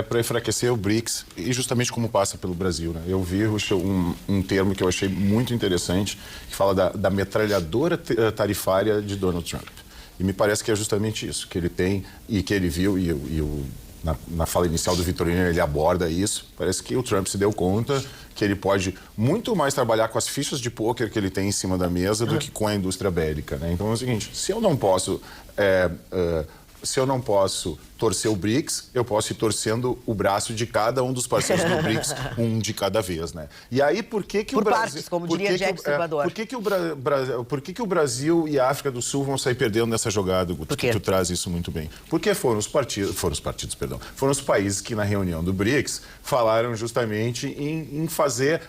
para enfraquecer o BRICS, e justamente como passa pelo Brasil, né? Eu vi um termo que eu achei muito interessante, que fala da metralhadora tarifária de Donald Trump. E me parece que é justamente isso, que ele tem e que ele viu, na fala inicial do Vitorino ele aborda isso. Parece que o Trump se deu conta que ele pode muito mais trabalhar com as fichas de pôquer que ele tem em cima da mesa do que com a indústria bélica, né? Então é o seguinte, se eu não posso torcer o BRICS, eu posso ir torcendo o braço de cada um dos parceiros do BRICS, um de cada vez, né? E aí, por que o Brasil... partes, como diria Jack Stripador. Por que o Brasil e a África do Sul vão sair perdendo nessa jogada, Guto? Tu traz isso muito bem. Porque foram os países que na reunião do BRICS falaram justamente em fazer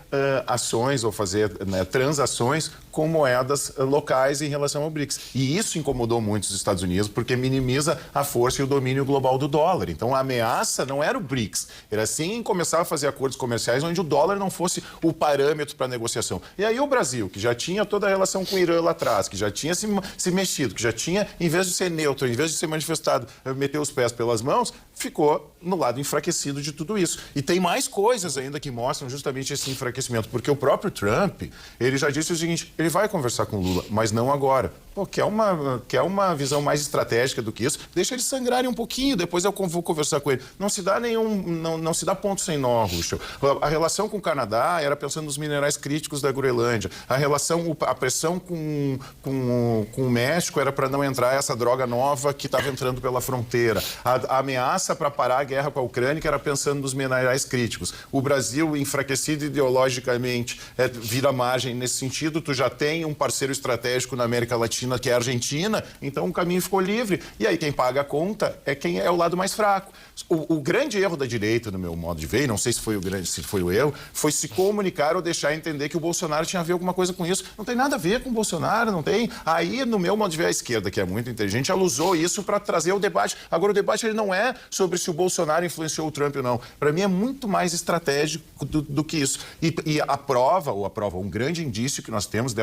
ações ou fazer, né, transações com moedas locais em relação ao BRICS. E isso incomodou muito os Estados Unidos, porque minimiza a força e o domínio global do dólar. Então a ameaça não era o BRICS, era sim começar a fazer acordos comerciais onde o dólar não fosse o parâmetro para negociação. E aí o Brasil, que já tinha toda a relação com o Irã lá atrás, que já tinha se mexido, que já tinha, em vez de ser neutro, em vez de ser manifestado, meter os pés pelas mãos, ficou no lado enfraquecido de tudo isso. E tem mais coisas ainda que mostram justamente esse enfraquecimento, porque o próprio Trump, ele já disse o seguinte, ele vai conversar com o Lula, mas não agora. Pô, quer uma visão mais estratégica do que isso? Deixa eles sangrarem um pouquinho, depois eu vou conversar com ele. Não se dá ponto sem nó, Ruschel. A relação com o Canadá era pensando nos minerais críticos da Groenlândia. A pressão com o México era para não entrar essa droga nova que estava entrando pela fronteira. A ameaça para parar a guerra com a Ucrânia era pensando nos minerais críticos. O Brasil, enfraquecido ideologicamente, vira margem nesse sentido. Tu já tem um parceiro estratégico na América Latina, que é a Argentina, então o caminho ficou livre. E aí quem paga a conta é quem é o lado mais fraco. O grande erro da direita, no meu modo de ver, e não sei se foi o erro, foi se comunicar ou deixar entender que o Bolsonaro tinha a ver alguma coisa com isso. Não tem nada a ver com o Bolsonaro, não tem. Aí, no meu modo de ver, a esquerda, que é muito inteligente, ela usou isso para trazer o debate. Agora, o debate ele não é sobre se o Bolsonaro influenciou o Trump ou não. Para mim, é muito mais estratégico do que isso. E a prova, um grande indício que nós temos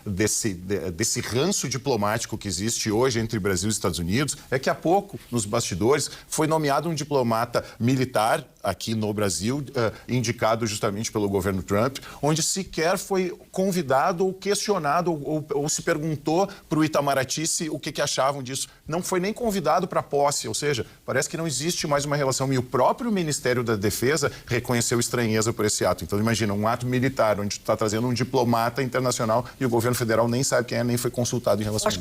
desse ranço diplomático que existe hoje entre Brasil e Estados Unidos, é que há pouco, nos bastidores, foi nomeado um diplomata militar aqui no Brasil, indicado justamente pelo governo Trump, onde sequer foi convidado ou questionado ou se perguntou para o Itamaraty o que achavam disso. Não foi nem convidado para a posse, ou seja, parece que não existe mais uma relação. E o próprio Ministério da Defesa reconheceu estranheza por esse ato. Então, imagina, um ato militar onde tu está trazendo um diplomata internacional e o governo federal nem sabe quem é, nem foi consultado em relação a isso.